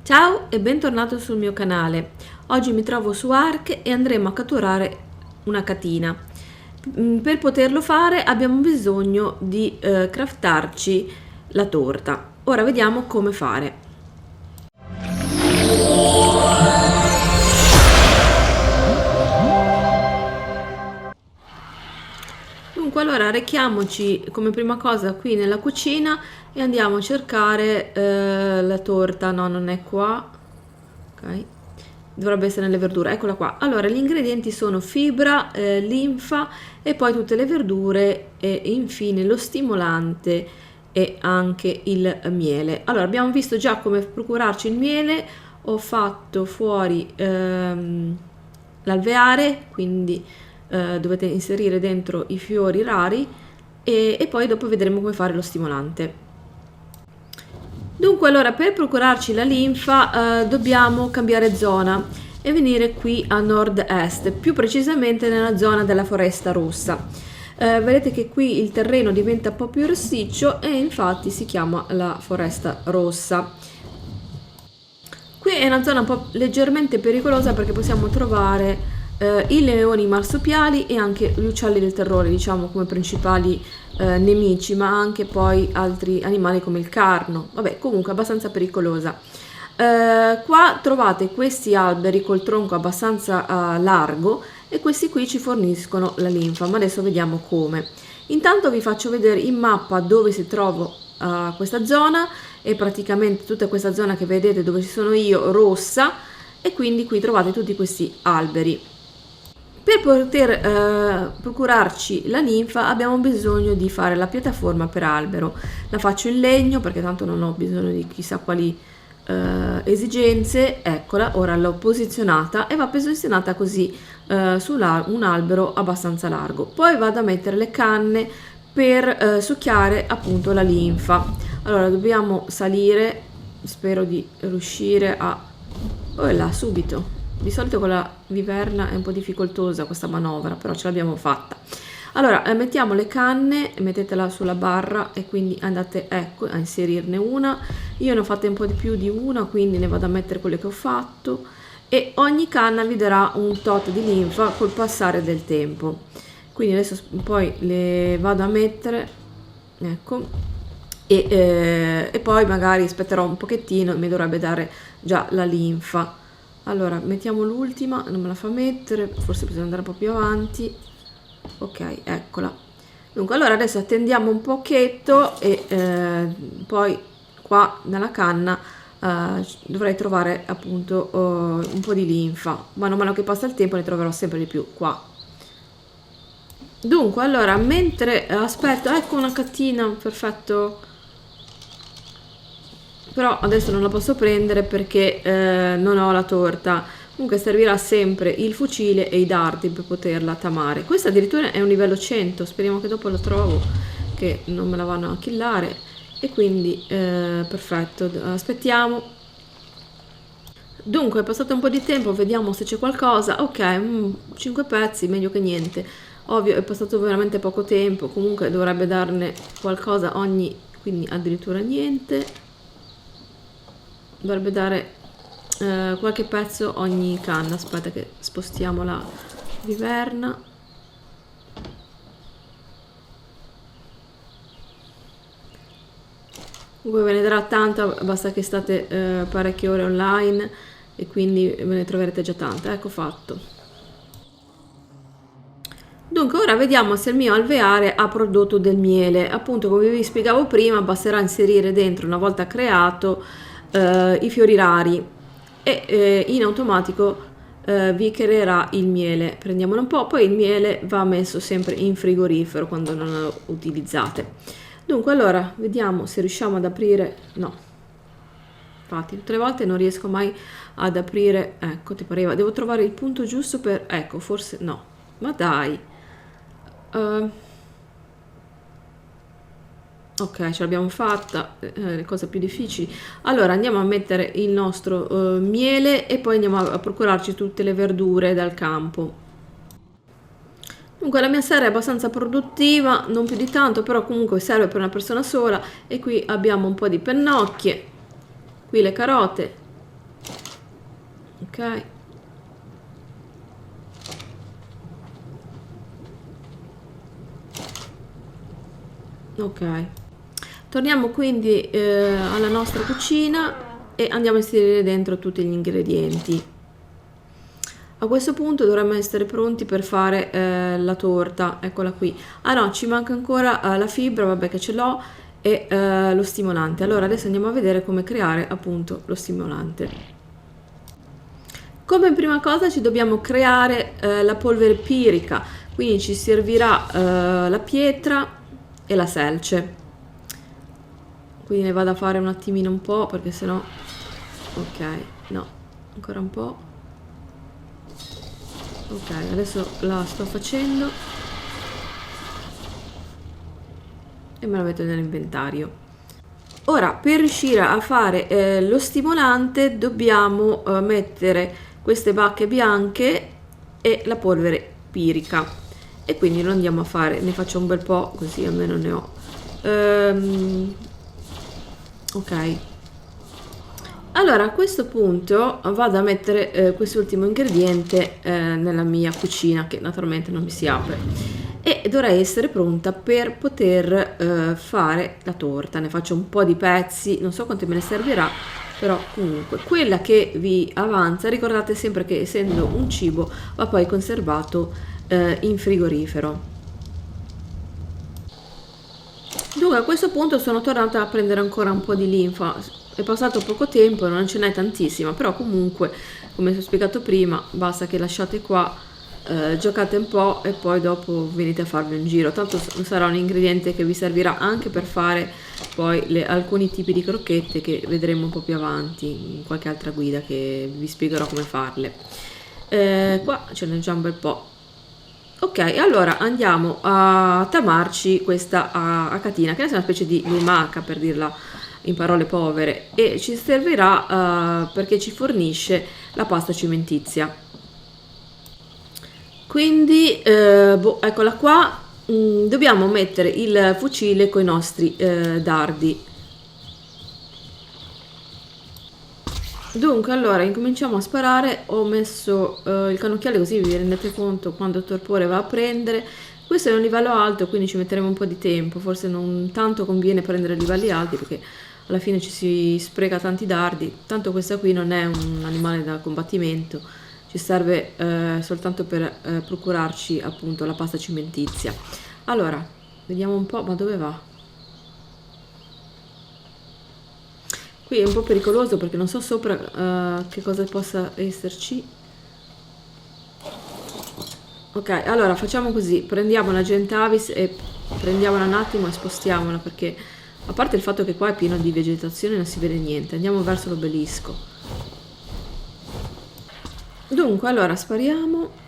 Ciao e bentornato sul mio canale. Oggi mi trovo su Ark e andremo a catturare una catina. Per poterlo fare abbiamo bisogno di craftarci la torta. Ora vediamo come fare. Dunque allora rechiamoci come prima cosa qui nella cucina e andiamo a cercare la torta. No, non è qua. Ok, dovrebbe essere nelle verdure, eccola qua. Allora gli ingredienti sono fibra, linfa e poi tutte le verdure e infine lo stimolante e anche il miele. Allora abbiamo visto già come procurarci il miele. Ho fatto fuori l'alveare, quindi dovete inserire dentro i fiori rari e poi dopo vedremo come fare lo stimolante. Dunque allora per procurarci la linfa dobbiamo cambiare zona e venire qui a nord-est, più precisamente nella zona della foresta rossa. Vedete che qui il terreno diventa un po' più rossiccio e infatti si chiama la foresta rossa. Qui è una zona un po' leggermente pericolosa perché possiamo trovare i leoni marsupiali e anche gli uccelli del terrore, diciamo come principali nemici, ma anche poi altri animali come il carno. Vabbè, comunque abbastanza pericolosa. Qua trovate questi alberi col tronco abbastanza largo e questi qui ci forniscono la linfa, ma adesso vediamo come. Intanto vi faccio vedere in mappa dove si trova questa zona, e praticamente tutta questa zona che vedete dove ci sono io rossa, e quindi qui trovate tutti questi alberi. Per poter procurarci la linfa abbiamo bisogno di fare la piattaforma per albero. La faccio in legno perché tanto non ho bisogno di chissà quali esigenze. Eccola, ora l'ho posizionata e va posizionata così su un albero abbastanza largo. Poi vado a mettere le canne per succhiare appunto la linfa. Allora dobbiamo salire, spero di riuscire a... oh là, subito. Di solito con la viverna è un po' difficoltosa questa manovra, però ce l'abbiamo fatta. Allora mettiamo le canne, mettetela sulla barra e quindi andate, ecco, a inserirne una. Io ne ho fatte un po' di più di una, quindi ne vado a mettere quelle che ho fatto, e ogni canna vi darà un tot di linfa col passare del tempo. Quindi adesso poi le vado a mettere, ecco, e poi magari aspetterò un pochettino e mi dovrebbe dare già la linfa. Allora mettiamo l'ultima, non me la fa mettere, forse bisogna andare un po' più avanti. Ok, eccola. Dunque allora adesso attendiamo un pochetto e poi qua nella canna dovrei trovare appunto un po' di linfa. Man mano che passa il tempo ne troverò sempre di più qua. Dunque allora mentre aspetto, ecco una cattina, perfetto, però adesso non la posso prendere perché non ho la torta. Comunque servirà sempre il fucile e i dardi per poterla tamare. Questa addirittura è un livello 100, speriamo che dopo lo trovo, che non me la vanno a killare. E quindi perfetto, aspettiamo. Dunque è passato un po' di tempo, vediamo se c'è qualcosa. Ok, 5 pezzi, meglio che niente. Ovvio è passato veramente poco tempo, comunque dovrebbe darne qualcosa ogni, quindi addirittura niente. Dovrebbe dare qualche pezzo ogni canna. Aspetta che spostiamo la viverna. Comunque ve ne darà tanta, basta che state parecchie ore online e quindi ve ne troverete già tanta. Ecco fatto. Dunque ora vediamo se il mio alveare ha prodotto del miele. Appunto come vi spiegavo prima basterà inserire dentro, una volta creato, i fiori rari e in automatico vi creerà il miele. Prendiamolo un po', poi il miele va messo sempre in frigorifero quando non lo utilizzate. Dunque allora vediamo se riusciamo ad aprire. No, infatti tutte le volte non riesco mai ad aprire. Ecco, ti pareva, devo trovare il punto giusto per... ecco, forse no, ma dai. Ok, ce l'abbiamo fatta, le cose più difficili. Allora andiamo a mettere il nostro miele e poi andiamo a procurarci tutte le verdure dal campo. Dunque la mia serie è abbastanza produttiva, non più di tanto, però comunque serve per una persona sola. E qui abbiamo un po' di pennocchie, qui le carote, Ok. Ok, torniamo quindi alla nostra cucina e andiamo a inserire dentro tutti gli ingredienti. A questo punto dovremmo essere pronti per fare la torta, eccola qui. Ah no, ci manca ancora la fibra, vabbè che ce l'ho, e lo stimolante. Allora adesso andiamo a vedere come creare appunto lo stimolante. Come prima cosa ci dobbiamo creare la polvere pirica, quindi ci servirà la pietra e la selce. Quindi ne vado a fare un attimino un po' perché sennò... Ok, no, ancora un po'. Ok, adesso la sto facendo e me la metto nell'inventario. Ora, per riuscire a fare lo stimolante dobbiamo mettere queste bacche bianche e la polvere pirica, e quindi lo andiamo a fare, ne faccio un bel po' così almeno ne ho. Ok, allora a questo punto vado a mettere quest'ultimo ingrediente nella mia cucina, che naturalmente non mi si apre, e dovrei essere pronta per poter fare la torta. Ne faccio un po' di pezzi, non so quanto me ne servirà, però comunque quella che vi avanza ricordate sempre che essendo un cibo va poi conservato in frigorifero. Dunque a questo punto sono tornata a prendere ancora un po' di linfa, è passato poco tempo, non ce n'è tantissima, però comunque come vi ho spiegato prima basta che lasciate qua, giocate un po' e poi dopo venite a farvi un giro, tanto sarà un ingrediente che vi servirà anche per fare poi alcuni tipi di crocchette che vedremo un po' più avanti in qualche altra guida che vi spiegherò come farle. Qua ce n'è già un bel po'. Ok, allora andiamo a tamarci questa acatina, che è una specie di lumaca per dirla in parole povere, e ci servirà perché ci fornisce la pasta cimentizia. Quindi, eccola qua, dobbiamo mettere il fucile con i nostri dardi. Dunque, allora, incominciamo a sparare. Ho messo il cannocchiale così vi rendete conto quando il torpore va a prendere. Questo è un livello alto, quindi ci metteremo un po' di tempo. Forse non tanto conviene prendere livelli alti perché alla fine ci si spreca tanti dardi. Tanto questa qui non è un animale da combattimento, ci serve soltanto per procurarci appunto la pasta cimentizia. Allora, vediamo un po', ma dove va? Qui è un po' pericoloso perché non so sopra che cosa possa esserci. Ok, allora facciamo così, prendiamo la Gentavis e prendiamola un attimo e spostiamola, perché a parte il fatto che qua è pieno di vegetazione non si vede niente. Andiamo verso l'obelisco. Dunque, allora spariamo.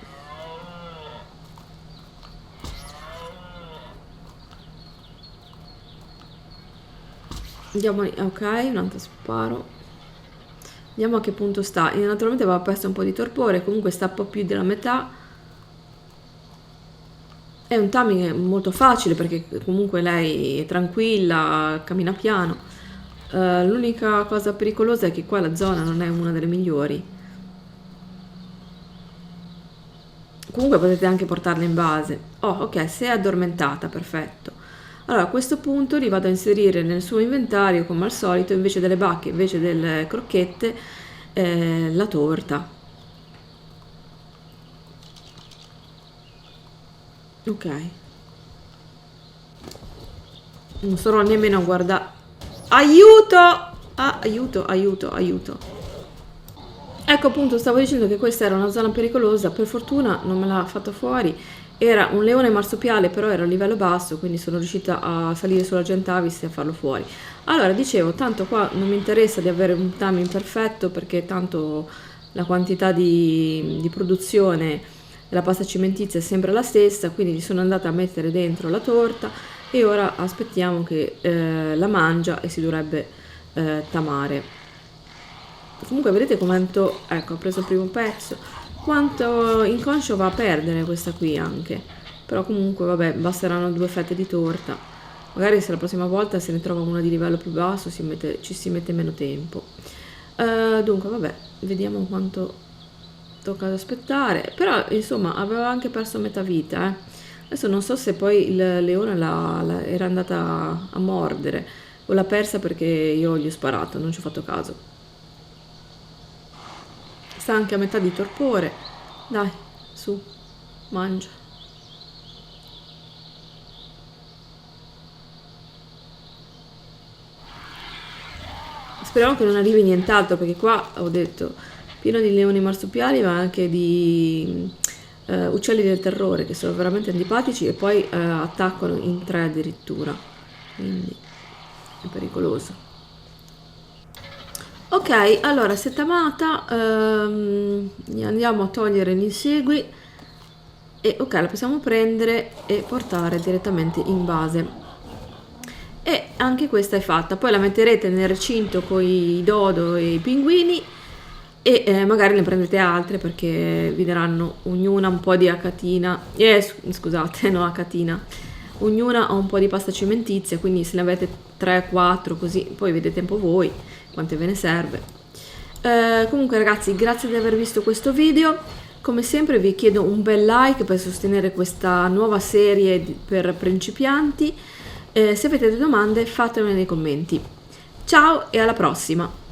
Andiamo, ok, un altro sparo. Vediamo a che punto sta. Naturalmente va a perso un po' di torpore, comunque sta un po' più della metà. È un timing molto facile perché comunque lei è tranquilla, cammina piano. L'unica cosa pericolosa è che qua la zona non è una delle migliori. Comunque potete anche portarla in base. Oh, ok, si è addormentata, perfetto. Allora a questo punto li vado a inserire nel suo inventario come al solito, invece delle bacche, invece delle crocchette, la torta. Ok, non sarò nemmeno a guardare. Aiuto! Ah, aiuto, aiuto, aiuto. Ecco, appunto, stavo dicendo che questa era una zona pericolosa. Per fortuna non me l'ha fatto fuori. Era un leone marsupiale, però era a livello basso, quindi sono riuscita a salire sulla Gentavis e a farlo fuori. Allora, dicevo, tanto qua non mi interessa di avere un timing perfetto, perché tanto la quantità di produzione della pasta cimentizia è sempre la stessa, quindi gli sono andata a mettere dentro la torta e ora aspettiamo che la mangia e si dovrebbe tamare. Comunque vedete quanto, ecco, ho preso il primo pezzo, quanto inconscio va a perdere questa qui anche. Però comunque vabbè, basteranno 2 fette di torta. Magari se la prossima volta se ne trova una di livello più basso ci si mette meno tempo. Dunque vabbè, vediamo quanto tocca aspettare, però insomma aveva anche perso metà vita, eh. Adesso non so se poi il leone era andata a mordere o l'ha persa perché io gli ho sparato, non ci ho fatto caso. Sta anche a metà di torpore. Dai, su, mangia. Speriamo che non arrivi nient'altro, perché qua ho detto pieno di leoni marsupiali, ma anche di uccelli del terrore che sono veramente antipatici e poi attaccano in 3 addirittura, quindi è pericoloso. Ok, allora settamata, andiamo a togliere l'insegui e ok, la possiamo prendere e portare direttamente in base. E anche questa è fatta, poi la metterete nel recinto con i dodo e i pinguini e magari ne prendete altre perché vi daranno ognuna un po' di acatina, scusate, no acatina, ognuna ha un po' di pasta cimentizia, quindi se ne avete 3-4 così, poi vedete un po' voi quante ve ne serve. Comunque ragazzi, grazie di aver visto questo video, come sempre vi chiedo un bel like per sostenere questa nuova serie per principianti. Se avete delle domande fatemele nei commenti. Ciao e alla prossima!